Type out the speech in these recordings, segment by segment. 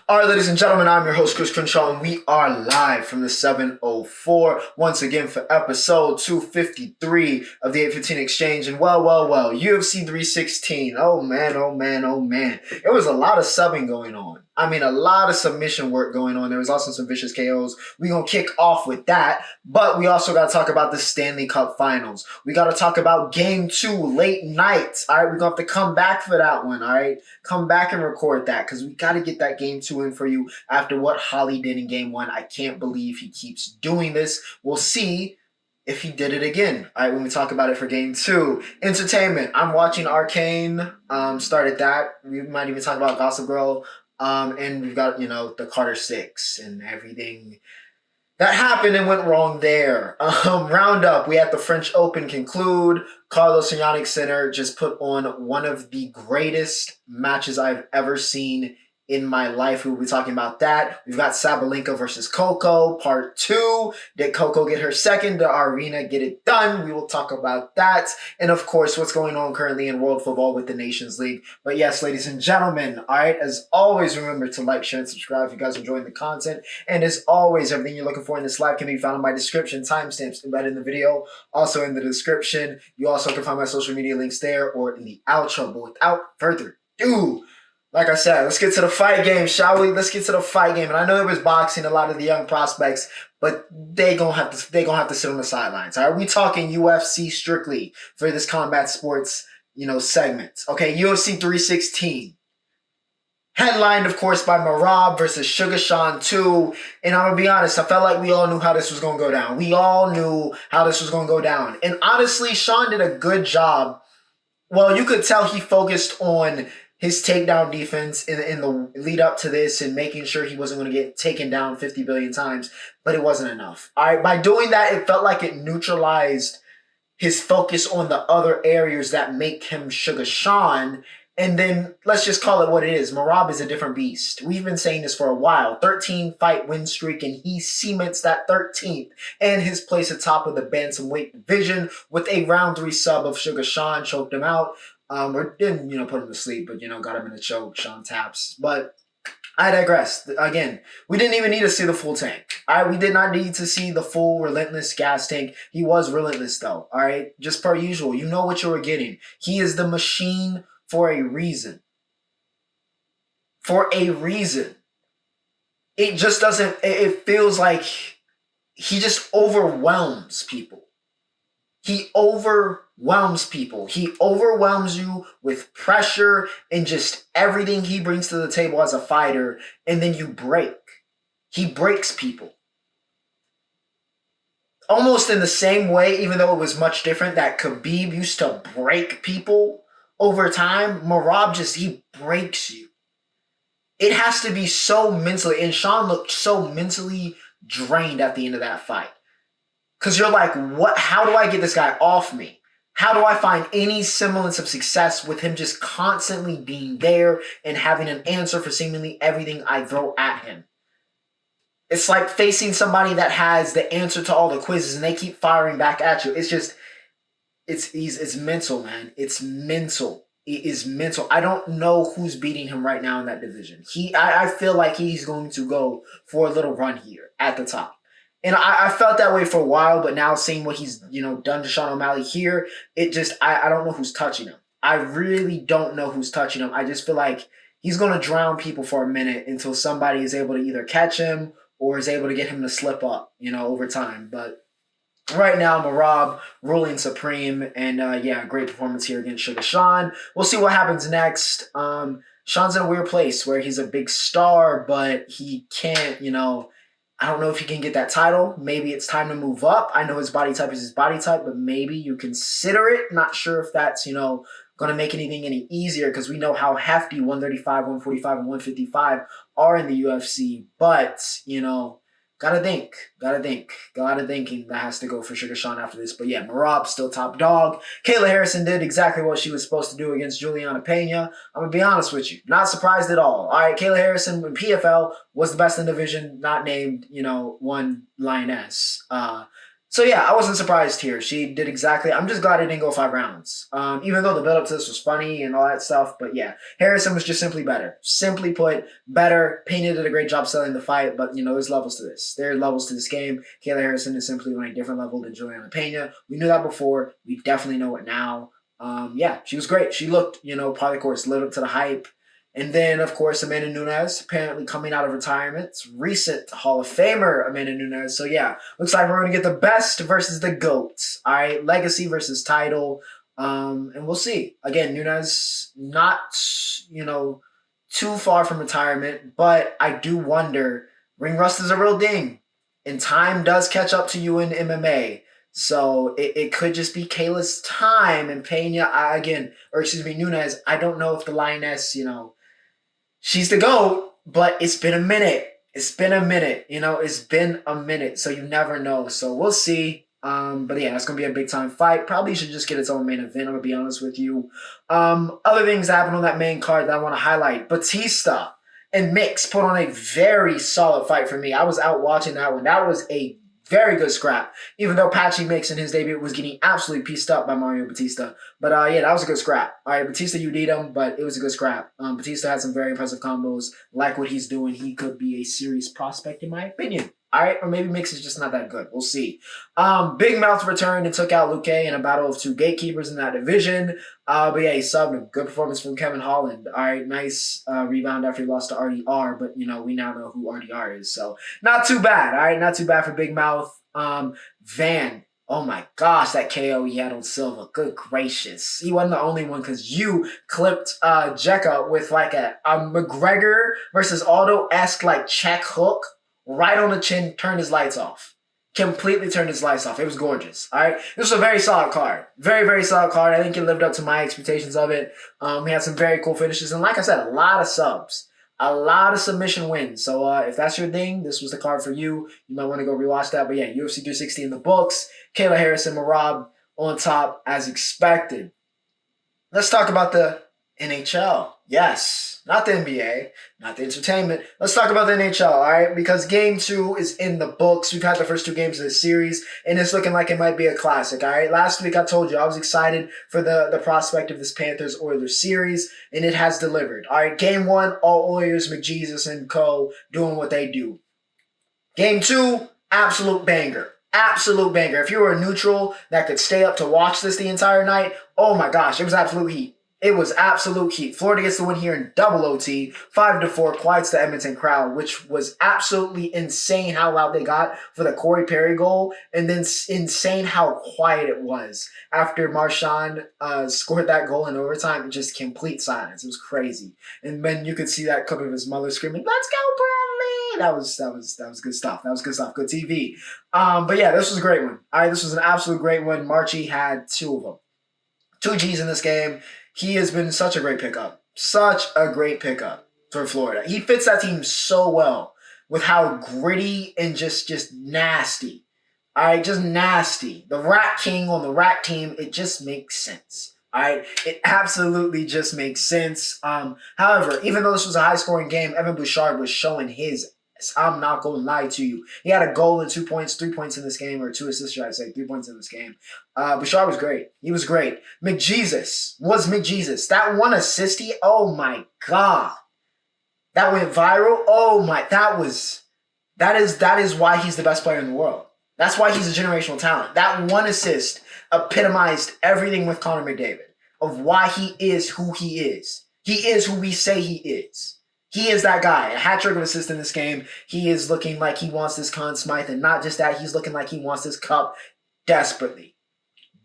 All right, ladies and gentlemen, I'm your host, Chris Crenshaw, and we are live from the 704 once again for episode 253 of the 815 Exchange. And well, UFC 316. Oh man. It was a lot of subbing going on. I mean, a lot of submission work going on. There was also some vicious KOs. We're going to kick off with that, but we also got to talk about the Stanley Cup Finals. We got to talk about Game 2 late night. All right, we're going to have to come back for that one, all right? Come back and record that because we got to get that Game 2 in for you after what Hali did in Game 1. I can't believe he keeps doing this. We'll see if he did it again. All right, when we talk about it for Game 2. Entertainment. I'm watching Arcane. Started that. We might even talk about Gossip Girl. And we've got, the Carter 6 and everything that happened and went wrong there. Roundup, we had the French Open conclude. Carlos and Yannick Sinner just put on one of the greatest matches I've ever seen in my life. We'll be talking about that. We've got Sabalenka versus Coco, part 2. Did Coco get her second? Did Arena get it done? We will talk about that. And of course, what's going on currently in world football with the Nations League. But yes, ladies and gentlemen, all right, as always, remember to like, share, and subscribe if you guys are enjoying the content. And as always, everything you're looking for in this live can be found in my description, timestamps embedded in the video, also in the description. You also can find my social media links there or in the outro. But without further ado, like I said, let's get to the fight game, shall we? Let's get to the fight game. And I know there was boxing, a lot of the young prospects, but they gonna have to sit on the sidelines. All right, we talking UFC strictly for this combat sports, segment. Okay, UFC 316. Headlined, of course, by Merab versus Sugar Sean 2. And I'm going to be honest, I felt like we all knew how this was going to go down. We all knew how this was going to go down. And honestly, Sean did a good job. Well, you could tell he focused on his takedown defense in the lead up to this and making sure he wasn't going to get taken down 50 billion times, but it wasn't enough. All right, by doing that, it felt like it neutralized his focus on the other areas that make him Sugar Sean. And then let's just call it what it is. Merab is a different beast. We've been saying this for a while. 13-fight win streak, and he cements that 13th and his place atop of the bantamweight division with a round 3 sub of Sugar Sean. Choked him out. Or didn't, put him to sleep, but, got him in a choke, Sean taps. But I digress. Again, we didn't even need to see the full tank. All right, we did not need to see the full relentless gas tank. He was relentless, though. All right, just per usual. You know what you were getting. He is the machine for a reason. For a reason. It just doesn't, it feels like he just overwhelms people. He overwhelms people. He overwhelms you with pressure and just everything he brings to the table as a fighter, and then you break. He breaks people. Almost in the same way, even though it was much different, that Khabib used to break people over time, Merab he breaks you. It has to be so mentally, and Sean looked so mentally drained at the end of that fight. Because you're like, what? How do I get this guy off me? How do I find any semblance of success with him just constantly being there and having an answer for seemingly everything I throw at him? It's like facing somebody that has the answer to all the quizzes and they keep firing back at you. It's just, it's mental, man. It's mental. It is mental. I don't know who's beating him right now in that division. I feel like he's going to go for a little run here at the top. And I felt that way for a while, but now seeing what he's, done to Sean O'Malley here, it just, I don't know who's touching him. I really don't know who's touching him. I just feel like he's going to drown people for a minute until somebody is able to either catch him or is able to get him to slip up, over time. But right now, Merab ruling supreme, and great performance here against Sugar Sean. We'll see what happens next. Sean's in a weird place where he's a big star, but he can't, I don't know if he can get that title. Maybe it's time to move up. I know his body type is his body type, but maybe you consider it. Not sure if that's, going to make anything any easier because we know how hefty 135, 145, and 155 are in the UFC. But, gotta think. Thinking that has to go for Sugar Sean after this. But yeah, Merab still top dog. Kayla Harrison did exactly what she was supposed to do against Juliana Pena. I'm going to be honest with you. Not surprised at all. All right, Kayla Harrison in PFL was the best in the division, not named, one lioness. So yeah, I wasn't surprised here. She did exactly. I'm just glad it didn't go 5 rounds. Even though the build up to this was funny and all that stuff, but yeah, Harrison was just simply better. Simply put, better. Pena did a great job selling the fight, but there's levels to this. There are levels to this game. Kayla Harrison is simply on a different level than Juliana Pena. We knew that before. We definitely know it now. Yeah, she was great. She looked, part of the course, lived up to the hype. And then, of course, Amanda Nunes, apparently coming out of retirement. Recent Hall of Famer Amanda Nunes. So, yeah, looks like we're going to get the best versus the GOAT. All right, legacy versus title. And we'll see. Again, Nunes not, too far from retirement. But I do wonder, ring rust is a real thing. And time does catch up to you in MMA. So it could just be Kayla's time. And Pena, Nunes, I don't know if the lioness, she's the GOAT, but it's been a minute. It's been a minute. It's been a minute. So you never know. So we'll see. But yeah, it's going to be a big time fight. Probably should just get its own main event, I'm going to be honest with you. Other things that happened on that main card that I want to highlight. Batista and Mix put on a very solid fight for me. I was out watching that one. That was a very good scrap. Even though Patchy Mix in his debut was getting absolutely pieced up by Mario Batista. But yeah, that was a good scrap. All right, Batista, you need him, but it was a good scrap. Batista had some very impressive combos. Like what he's doing, he could be a serious prospect in my opinion. All right, or maybe Mix is just not that good. We'll see. Big Mouth returned and took out Luque in a battle of two gatekeepers in that division. But yeah, he subbed him. Good performance from Kevin Holland. All right, nice rebound after he lost to RDR, but we now know who RDR is. So not too bad. All right, not too bad for Big Mouth. Van. Oh my gosh, that KO he had on Silva. Good gracious. He wasn't the only one because you clipped Jekka with like a McGregor versus Aldo-esque like check hook right on the chin, turned his lights off. Completely turned his lights off. It was gorgeous. All right. This was a very solid card. Very, very solid card. I think it lived up to my expectations of it. We had some very cool finishes. And like I said, a lot of subs. A lot of submission wins. So if that's your thing, this was the card for you. You might want to go rewatch that. But yeah, UFC 360 in the books. Kayla Harrison, Merab on top as expected. Let's talk about the NHL. Yes, not the NBA, not the entertainment. Let's talk about the NHL, all right? Because Game 2 is in the books. We've had the first two games of this series, and it's looking like it might be a classic, all right? Last week I told you I was excited for the prospect of this Panthers-Oilers series, and it has delivered. All right, Game 1, all Oilers, McJesus, and co. doing what they do. Game 2, absolute banger. Absolute banger. If you were a neutral that could stay up to watch this the entire night, oh my gosh, it was absolute heat. It was absolute heat. Florida gets the win here in double OT, 5-4, quiets the Edmonton crowd, which was absolutely insane how loud they got for the Corey Perry goal, and then insane how quiet it was after Marchand scored that goal in overtime. Just complete silence. It was crazy. And then you could see that clip of his mother screaming, "Let's go, Bradley!" That was good stuff. That was good stuff. Good TV. But yeah, this was a great one. All right, this was an absolute great one. Marchie had two of them. 2 G's in this game. He has been such a great pickup. Such a great pickup for Florida. He fits that team so well with how gritty and just nasty. All right, just nasty. The Rat King on the Rat team, it just makes sense. All right, it absolutely just makes sense. However, even though this was a high-scoring game, Evan Bouchard was showing his. I'm not going to lie to you. He had a goal and 2 points, 3 points in this game, or 2 assists, should I say, 3 points in this game. Bouchard was great. He was great. McJesus was McJesus. That one assist, oh my God. That went viral. Oh my, that is why he's the best player in the world. That's why he's a generational talent. That one assist epitomized everything with Connor McDavid of why he is who he is. He is who we say he is. He is that guy. A hat trick of assist in this game. He is looking like he wants this Conn Smythe, and not just that, he's looking like he wants this cup desperately.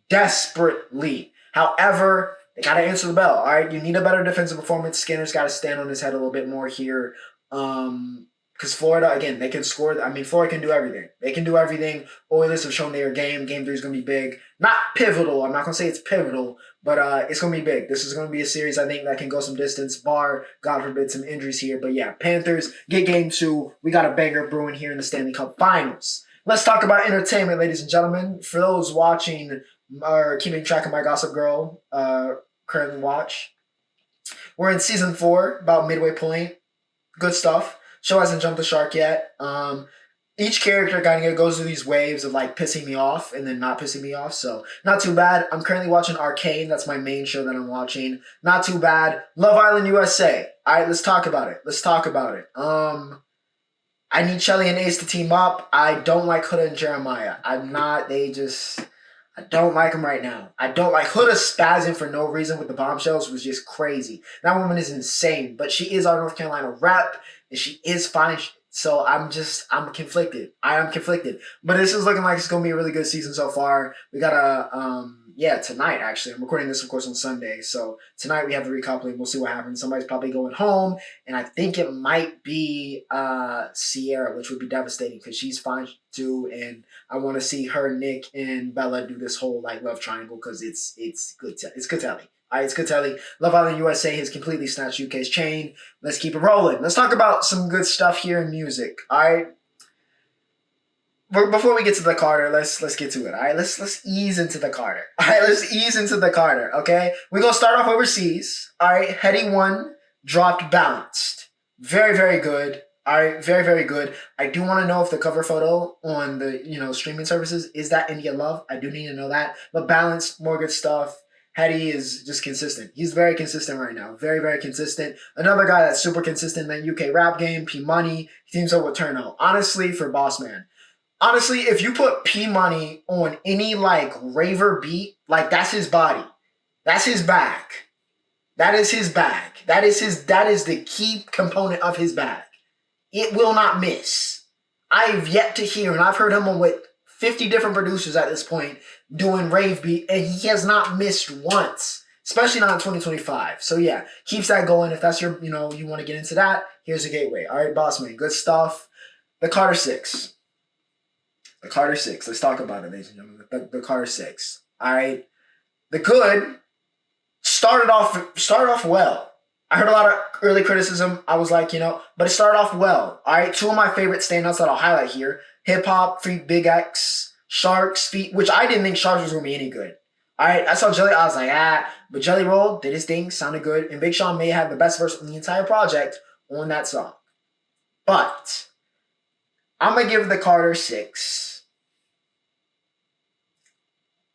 Desperately. However, they got to answer the bell, all right? You need a better defensive performance. Skinner's got to stand on his head a little bit more here. Because Florida, again, they can score. Florida can do everything. They can do everything. Oilers have shown their game. Game 3 is going to be big. Not pivotal. I'm not going to say it's pivotal, but it's going to be big. This is going to be a series, I think, that can go some distance, bar, God forbid, some injuries here. But yeah, Panthers get Game 2. We got a banger brewing here in the Stanley Cup Finals. Let's talk about entertainment, ladies and gentlemen. For those watching or keeping track of my Gossip Girl currently watch, we're in Season 4, about midway point. Good stuff. Show hasn't jumped the shark yet. each character kind of goes through these waves of like pissing me off and then not pissing me off. So not too bad. I'm currently watching Arcane. That's my main show that I'm watching. Not too bad. Love Island USA. All right, let's talk about it. I need Shelly and Ace to team up. I don't like Huda and Jeremiah. I don't like them right now. I don't like Huda spazzing for no reason with the bombshells was just crazy. That woman is insane, but she is our North Carolina rep, and she is fine. So I'm conflicted. I am conflicted. But this is looking like it's going to be a really good season so far. We got tonight actually. I'm recording this, of course, on Sunday. So tonight we have the recoupling. We'll see what happens. Somebody's probably going home, and I think it might be Sierra, which would be devastating because she's fine too, and I want to see her, Nick, and Bella do this whole like love triangle because it's good. It's good telly. All right, it's good telly. Love Island USA has completely snatched UK's chain. Let's keep it rolling. Let's talk about some good stuff here in music. All right. Before we get to the Carter, let's get to it. All right, let's ease into the Carter. All right, let's ease into the Carter. Okay, we're gonna start off overseas. All right, Headie One dropped Balanced. Very, very good. All right, very, very good. I do want to know if the cover photo on the streaming services is that India Love. I do need to know that. But Balanced, more good stuff. Headie is just consistent. He's very consistent right now. Very, very consistent. Another guy that's super consistent in that UK rap game, P Money. He teams up with Turno. Honestly, for Bossman. Honestly, if you put P Money on any like raver beat, like that's his body. That's his bag. That is his bag. That is the key component of his bag. It will not miss. I've yet to hear, and I've heard him on with 50 different producers at this point doing rave beat, and he has not missed once, especially not in 2025. So yeah, keeps that going. If that's your, you want to get into that, here's a gateway. All right, Bossman, good stuff. The Carter 6. The Carter 6. Let's talk about it, ladies and gentlemen. The Carter 6. All right. The good started off well. I heard a lot of early criticism. I was like, but it started off well. All right. Two of my favorite standouts that I'll highlight here. Hip Hop feat Big X, Sharks feat, which I didn't think Sharks was going to be any good. All right. I saw Jelly. I was like, but Jelly Roll did his thing, sounded good. And Big Sean may have the best verse on the entire project on that song. But I'm going to give the Carter 6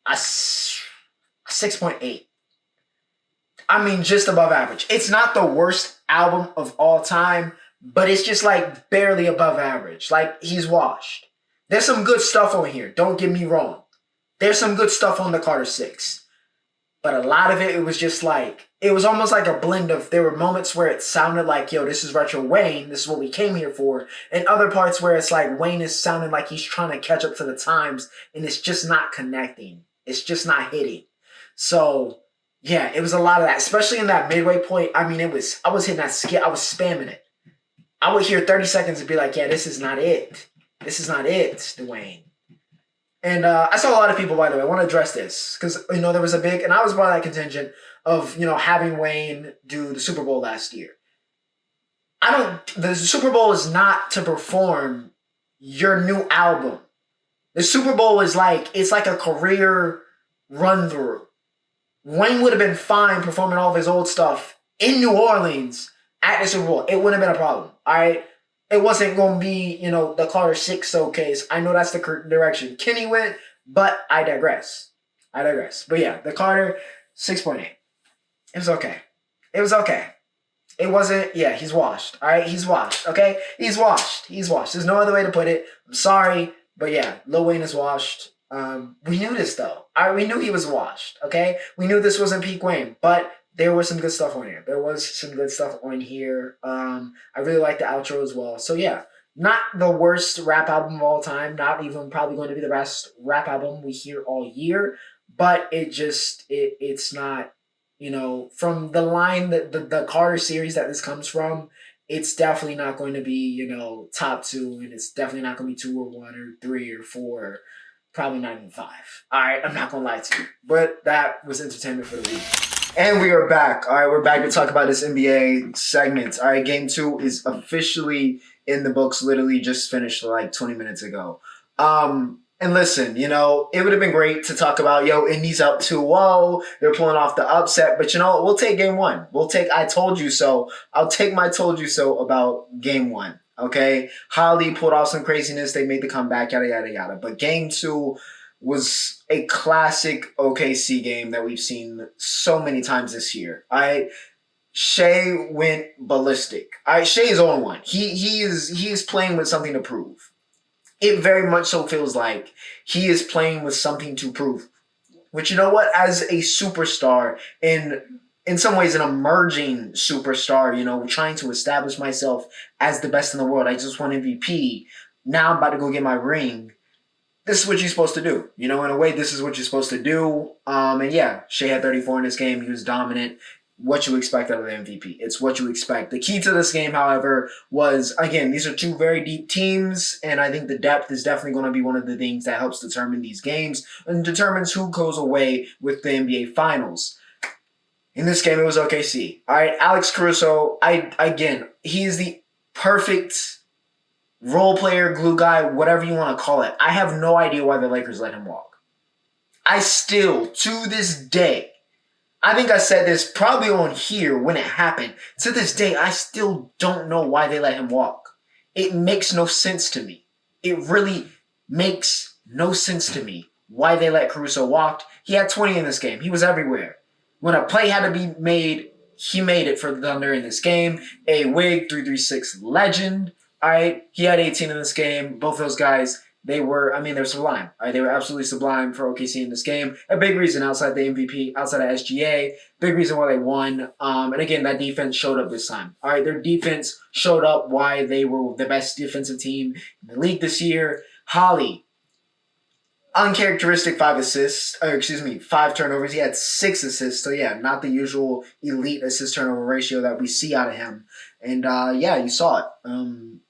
a 6.8. I mean, just above average. It's not the worst album of all time, but it's just like barely above average. Like, he's washed. There's some good stuff on here. Don't get me wrong. There's some good stuff on the Carter 6. But a lot of it was just like, it was almost like a blend of, there were moments where it sounded like, yo, this is retro Wayne. This is what we came here for. And other parts where it's like Wayne is sounding like he's trying to catch up to the times, and it's just not connecting. It's just not hitting. So, yeah, it was a lot of that, especially in that midway point. I mean, I was hitting that skit. I was spamming it. I would hear 30 seconds and be like, yeah, this is not it. This is not it, Dwayne. And I saw a lot of people, by the way, I want to address this because, there was a big, and I was part of that contingent of, having Wayne do the Super Bowl last year. The Super Bowl is not to perform your new album. The Super Bowl is it's like a career run through. Wayne would have been fine performing all of his old stuff in New Orleans at the Super Bowl. It wouldn't have been a problem. All right. It wasn't going to be, the Carter 6 showcase. I know that's the direction Kenny went, but I digress. But yeah, the Carter 6.8. It was okay. It wasn't, he's washed. All right. He's washed. Okay. He's washed. There's no other way to put it. I'm sorry. But yeah, Lil Wayne is washed. We knew this though. We knew he was washed. Okay, we knew this wasn't peak Wayne, but there was some good stuff on here. I really like the outro as well. So yeah, not the worst rap album of all time. Not even probably going to be the best rap album we hear all year. But it's not. From the line that the Carter series that this comes from, it's definitely not going to be, top 2, and it's definitely not going to be 2 or 1 or 3 or 4, probably not even 5. All right, I'm not going to lie to you, but that was entertainment for the week. And we are back. All right, we're back to talk about this NBA segment. All right, Game 2 is officially in the books, literally just finished like 20 minutes ago. And listen, it would have been great to talk about, Indy's up 2-0. They're pulling off the upset. But we'll take Game 1. I told you so. I'll take my told you so about Game 1. Okay, Hali pulled off some craziness. They made the comeback, yada yada yada. But game two was a classic OKC game that we've seen so many times this year. Shea went ballistic. Shea is on one. He is playing with something to prove. It very much so feels like he is playing with something to prove. Which, you know what, as a superstar, in some ways an emerging superstar, trying to establish myself as the best in the world. I just won MVP. Now I'm about to go get my ring. This is what you're supposed to do. In a way, this is what you're supposed to do. And yeah, Shea had 34 in this game. He was dominant. What you expect out of the MVP. It's what you expect. The key to this game, however, was, again, these are two very deep teams, and I think the depth is definitely going to be one of the things that helps determine these games and determines who goes away with the NBA Finals. In this game, it was OKC. All right, Alex Caruso, he is the perfect role player, glue guy, whatever you want to call it. I have no idea why the Lakers let him walk. I still, to this day, I think I said this probably on here when it happened. To this day, I still don't know why they let him walk. It makes no sense to me. It really makes no sense to me why they let Caruso walk. He had 20 in this game. He was everywhere. When a play had to be made, he made it for the Thunder in this game. A Wig 336 legend. All right, he had 18 in this game. Both those guys, they're sublime. All right, they were absolutely sublime for OKC in this game. A big reason outside the MVP, outside of SGA, big reason why they won. And again, that defense showed up this time. All right, their defense showed up why they were the best defensive team in the league this year. Hali, uncharacteristic 5 turnovers. He had 6 assists. So yeah, not the usual elite assist turnover ratio that we see out of him. And you saw it.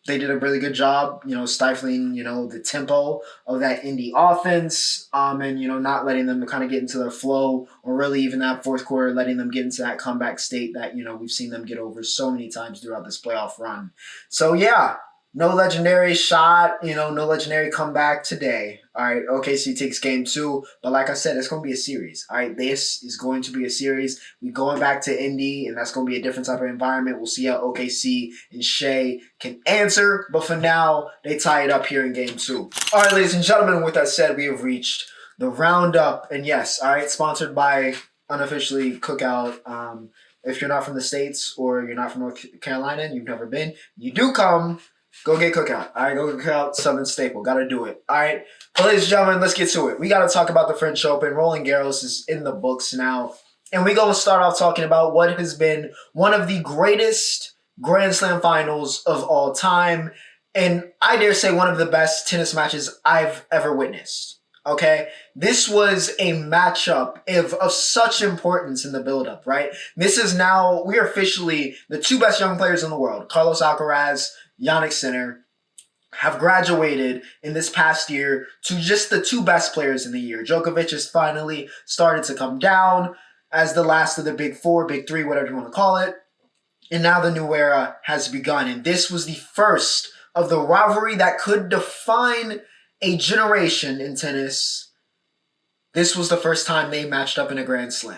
They did a really good job, stifling, the tempo of that Indy offense, and, not letting them kind of get into their flow, or really even that fourth quarter, letting them get into that comeback state that, we've seen them get over so many times throughout this playoff run. So yeah, no legendary shot, no legendary comeback today. All right, OKC takes game 2. But like I said, it's going to be a series. All right, this is going to be a series. We're going back to Indy, and that's going to be a different type of environment. We'll see how OKC and Shea can answer. But for now, they tie it up here in game 2. All right, ladies and gentlemen, with that said, we have reached the Roundup. And yes, all right, sponsored by unofficially Cookout. If you're not from the States or you're not from North Carolina and you've never been, you do come. Go get Cookout. All right, go get Cookout, Southern Staple. Got to do it. All right. Well, ladies and gentlemen, let's get to it. We got to talk about the French Open. Roland Garros is in the books now. And we're going to start off talking about what has been one of the greatest Grand Slam finals of all time. And I dare say one of the best tennis matches I've ever witnessed. Okay? This was a matchup of such importance in the build-up, right? This is now, we are officially the 2 best young players in the world. Carlos Alcaraz, Jannik Sinner, have graduated in this past year to just the 2 best players in the year. Djokovic has finally started to come down as the last of the big 4, big 3, whatever you want to call it. And now the new era has begun. And this was the first of the rivalry that could define a generation in tennis. This was the first time they matched up in a Grand Slam.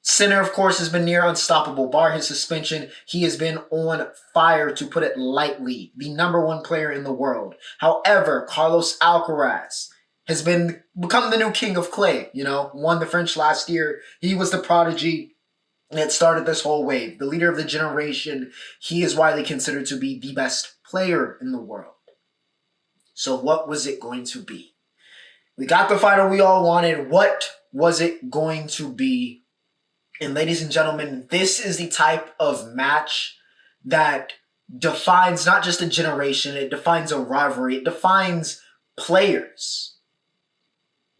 Sinner, of course, has been near unstoppable. Bar his suspension, he has been on fire, to put it lightly. The number 1 player in the world. However, Carlos Alcaraz has become the new king of clay. Won the French last year. He was the prodigy that started this whole wave. The leader of the generation. He is widely considered to be the best player in the world. So what was it going to be? We got the final we all wanted. What was it going to be? And ladies and gentlemen, this is the type of match that defines not just a generation, it defines a rivalry, it defines players.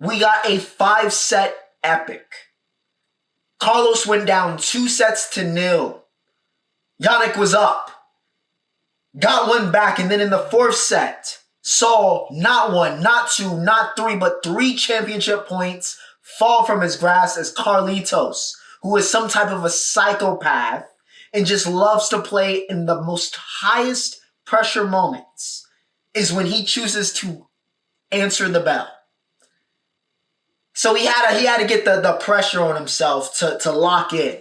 We got a 5-set epic. Carlos went down 2-0. Jannik was up, got one back, and then in the 4th set, saw not 1, not 2, not 3, but 3 championship points fall from his grasp as Carlitos, who is some type of a psychopath and just loves to play in the most highest pressure moments, is when he chooses to answer the bell. So he had to get the pressure on himself to lock in.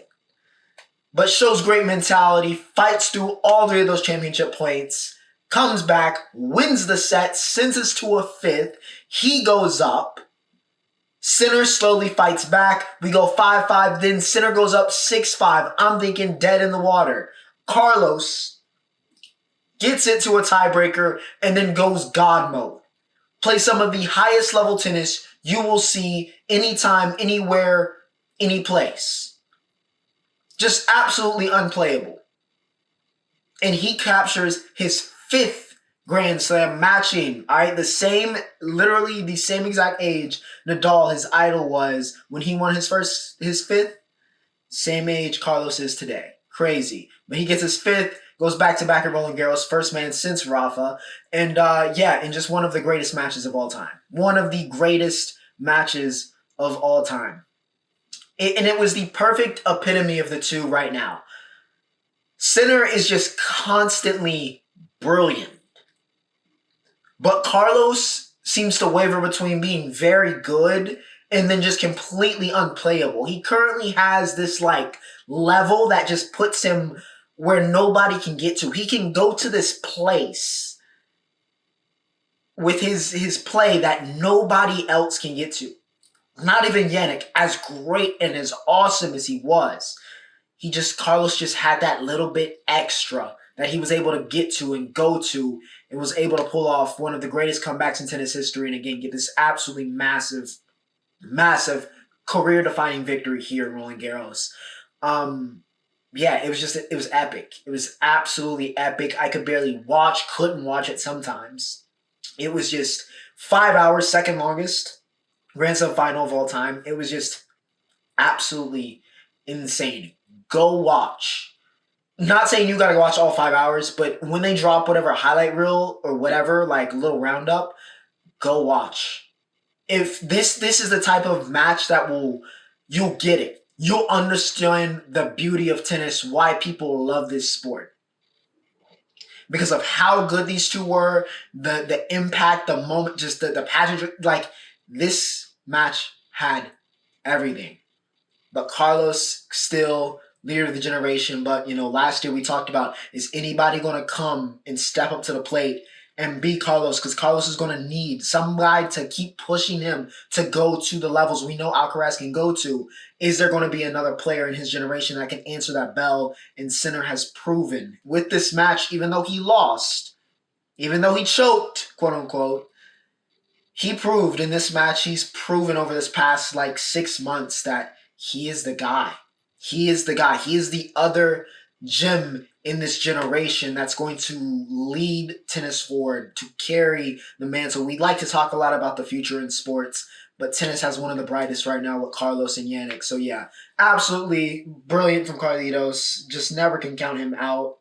but shows great mentality, fights through all 3 of those championship points, comes back, wins the set, sends us to a 5th. He goes up. Sinner slowly fights back. We go 5-5. Then Sinner goes up 6-5. I'm thinking dead in the water. Carlos gets it to a tiebreaker and then goes God mode. Plays some of the highest level tennis you will see anytime, anywhere, any place. Just absolutely unplayable. And he captures his 5th Grand Slam, matching, all right, literally the same exact age Nadal, his idol, was when he won his 5th. Same age Carlos is today. Crazy. But he gets his 5th, goes back-to-back at Roland Garros, first man since Rafa. And and just one of the greatest matches of all time. One of the greatest matches of all time. And it was the perfect epitome of the two right now. Sinner is just constantly brilliant. But Carlos seems to waver between being very good and then just completely unplayable. He currently has this level that just puts him where nobody can get to. He can go to this place with his play that nobody else can get to. Not even Yannick, as great and as awesome as he was. Carlos just had that little bit extra that he was able to get to and go to and was able to pull off one of the greatest comebacks in tennis history and again get this absolutely massive career-defining victory here in Roland Garros. It was epic. It was absolutely epic. I couldn't watch it sometimes. It was just 5 hours, second longest Grand Slam final of all time. It was just absolutely insane. Go watch. Not saying you gotta watch all 5 hours, but when they drop whatever highlight reel or whatever, like little roundup, go watch. If this is the type of match that you'll get it. You'll understand the beauty of tennis, why people love this sport. Because of how good these two were, the impact, the moment, just the pageantry. This match had everything. But Carlos still leader of the generation. But, last year we talked about, is anybody going to come and step up to the plate and beat Carlos? Because Carlos is going to need somebody to keep pushing him to go to the levels we know Alcaraz can go to. Is there going to be another player in his generation that can answer that bell? And Sinner has proven with this match, even though he lost, even though he choked, quote unquote, he proved in this match, he's proven over this past 6 months that he is the guy. He is the guy. He is the other gem in this generation that's going to lead tennis forward, to carry the mantle. We like to talk a lot about the future in sports, but tennis has one of the brightest right now with Carlos and Yannick. So yeah, absolutely brilliant from Carlitos. Just never can count him out.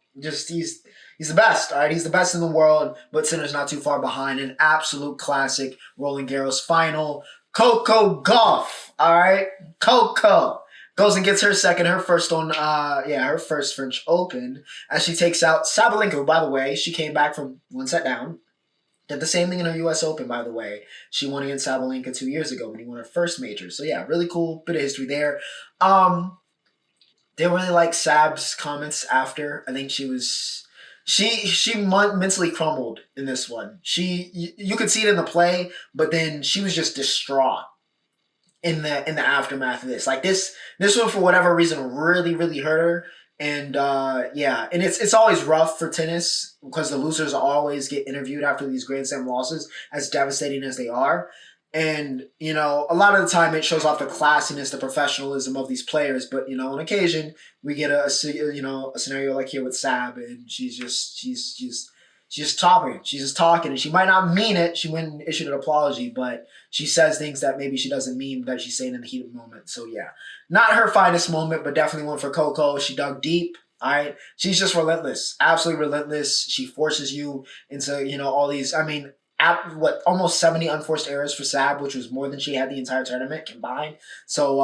He's the best, all right? He's the best in the world, but Sinner's not too far behind. An absolute classic Roland Garros final. Coco Gauff, all right? Coco goes and gets her first French Open, as she takes out Sabalenka, who, by the way, she came back from one set down. Did the same thing in her U.S. Open, by the way. She won against Sabalenka 2 years ago when he won her first major. So yeah, really cool bit of history there. Didn't really like Sab's comments after. I think she mentally crumbled in this one. You could see it in the play, but then she was just distraught in the aftermath of this. This one, for whatever reason, really, really hurt her. And and it's always rough for tennis because the losers always get interviewed after these Grand Slam losses, as devastating as they are. And, a lot of the time it shows off the classiness, the professionalism of these players. But, on occasion we get a scenario like here with Sab, and she's just talking. She's just talking, and she might not mean it. She went and issued an apology, but she says things that maybe she doesn't mean, that she's saying in the heat of the moment. So yeah, not her finest moment, but definitely one for Coco. She dug deep. All right, she's just relentless, absolutely relentless. She forces you into all these. Almost 70 unforced errors for Sab, which was more than she had the entire tournament combined. So,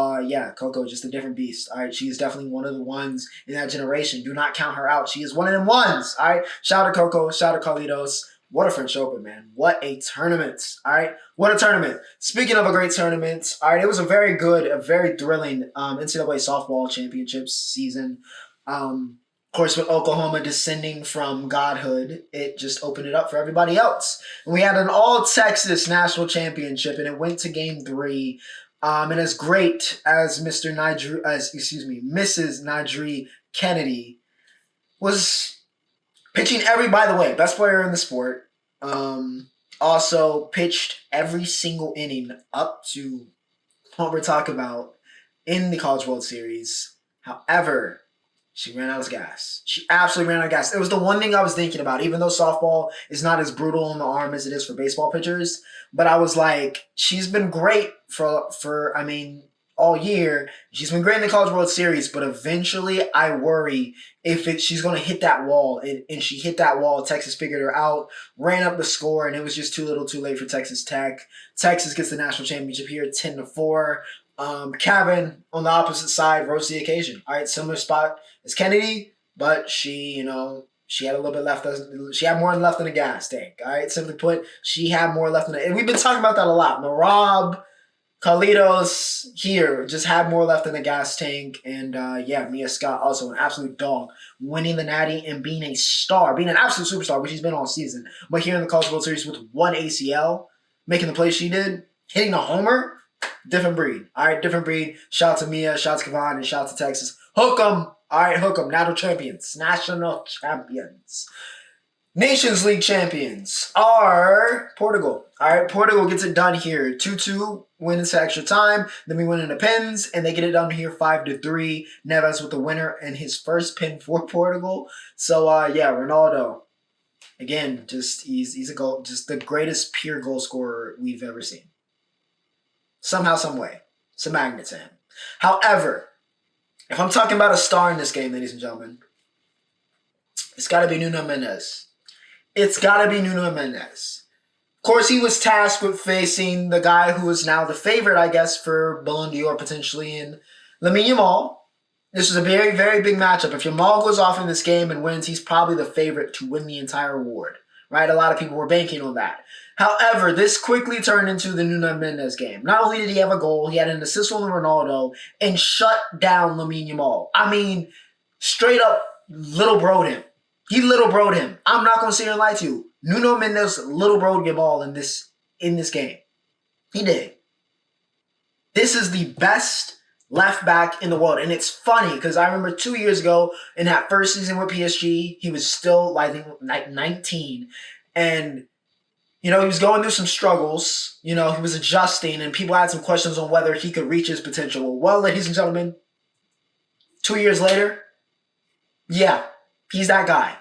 Coco, just a different beast. All right, she is definitely one of the ones in that generation. Do not count her out. She is one of them ones. All right, shout out to Coco, shout out to Carlitos. What a French Open, man. What a tournament. All right, what a tournament. Speaking of a great tournament, all right, it was a very thrilling NCAA softball championships season. Of course, with Oklahoma descending from godhood, it just opened it up for everybody else. And we had an all-Texas national championship, and it went to Game 3. And as great as Mrs. Nadri Kennedy was pitching by the way, best player in the sport. Also pitched every single inning up to what we're talking about in the College World Series. However, she ran out of gas. She absolutely ran out of gas. It was the one thing I was thinking about, even though softball is not as brutal on the arm as it is for baseball pitchers. But I was like, she's been great for all year. She's been great in the College World Series, but eventually I worry if she's going to hit that wall. And she hit that wall. Texas figured her out, ran up the score, and it was just too little too late for Texas Tech. Texas gets the national championship here, 10-4. Kevin on the opposite side rose to the occasion. All right, similar spot as Kennedy, but she had a little bit left. She had more left in the gas tank. All right, simply put, she had more left in the. And we've been talking about that a lot. Merab, Carlitos here just had more left in the gas tank, and Mia Scott also an absolute dog, winning the Natty and being a star, being an absolute superstar, which she's been all season. But here in the College World Series with one ACL, making the play she did, hitting a homer. Different breed. All right, different breed. Shout out to Mia, shout out to Kevon, and shout out to Texas. Hook 'em. All right, hook 'em. National champions. National champions. Nations League champions are Portugal. All right, Portugal gets it done here. 2-2, win into extra time. Then we win in the pins, and they get it done here 5-3. Neves with the winner and his first pin for Portugal. So, Ronaldo. Again, he's a goal, just the greatest pure goal scorer we've ever seen. Somehow, some way. It's a magnet to him. However, if I'm talking about a star in this game, ladies and gentlemen, it's got to be Nuno Mendes. It's got to be Nuno Mendes. Of course, he was tasked with facing the guy who is now the favorite, I guess, for Ballon d'Or potentially in Lamine Yamal. This was a very, very big matchup. If Yamal goes off in this game and wins, he's probably the favorite to win the entire award. Right? A lot of people were banking on that. However, this quickly turned into the Nuno Mendes game. Not only did he have a goal, he had an assist on Ronaldo and shut down Lamine Yamal. I mean, straight up little broed him. He little broed him. I'm not going to sit here and lie to you. Nuno Mendes little broed Yamal in this game. He did. This is the best left back in the world. And it's funny because I remember 2 years ago in that first season with PSG, he was still, I think, like 19. And he was going through some struggles. He was adjusting, and people had some questions on whether he could reach his potential. Well, ladies and gentlemen, 2 years later, yeah, he's that guy.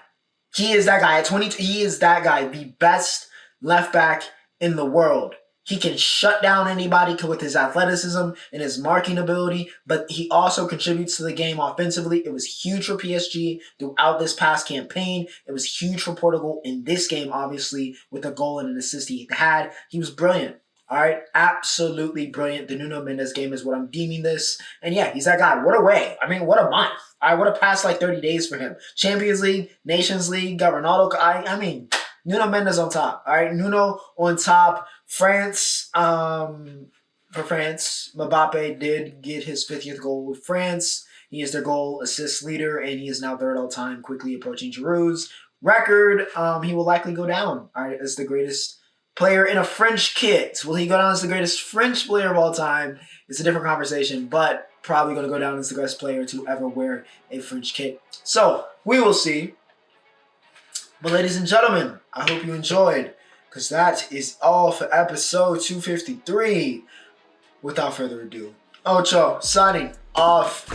He is that guy. At 22, he is that guy, the best left back in the world. He can shut down anybody with his athleticism and his marking ability, but he also contributes to the game offensively. It was huge for PSG throughout this past campaign. It was huge for Portugal in this game, obviously, with a goal and an assist he had. He was brilliant. All right, absolutely brilliant. The Nuno Mendes game is what I'm deeming this. And yeah, he's that guy. What a way. I mean, what a month. I would have passed like 30 days for him. Champions League, Nations League, got Ronaldo. I mean, Nuno Mendes on top. All right, Nuno on top. France, for France, Mbappe did get his 50th goal with France. He is their goal assist leader, and he is now third all time, quickly approaching Giroud's record. He will likely go down, all right, as the greatest player in a French kit. Will he go down as the greatest French player of all time? It's a different conversation, but probably going to go down as the best player to ever wear a French kit. So, we will see. But ladies and gentlemen, I hope you enjoyed, because that is all for episode 253. Without further ado, Ocho signing off.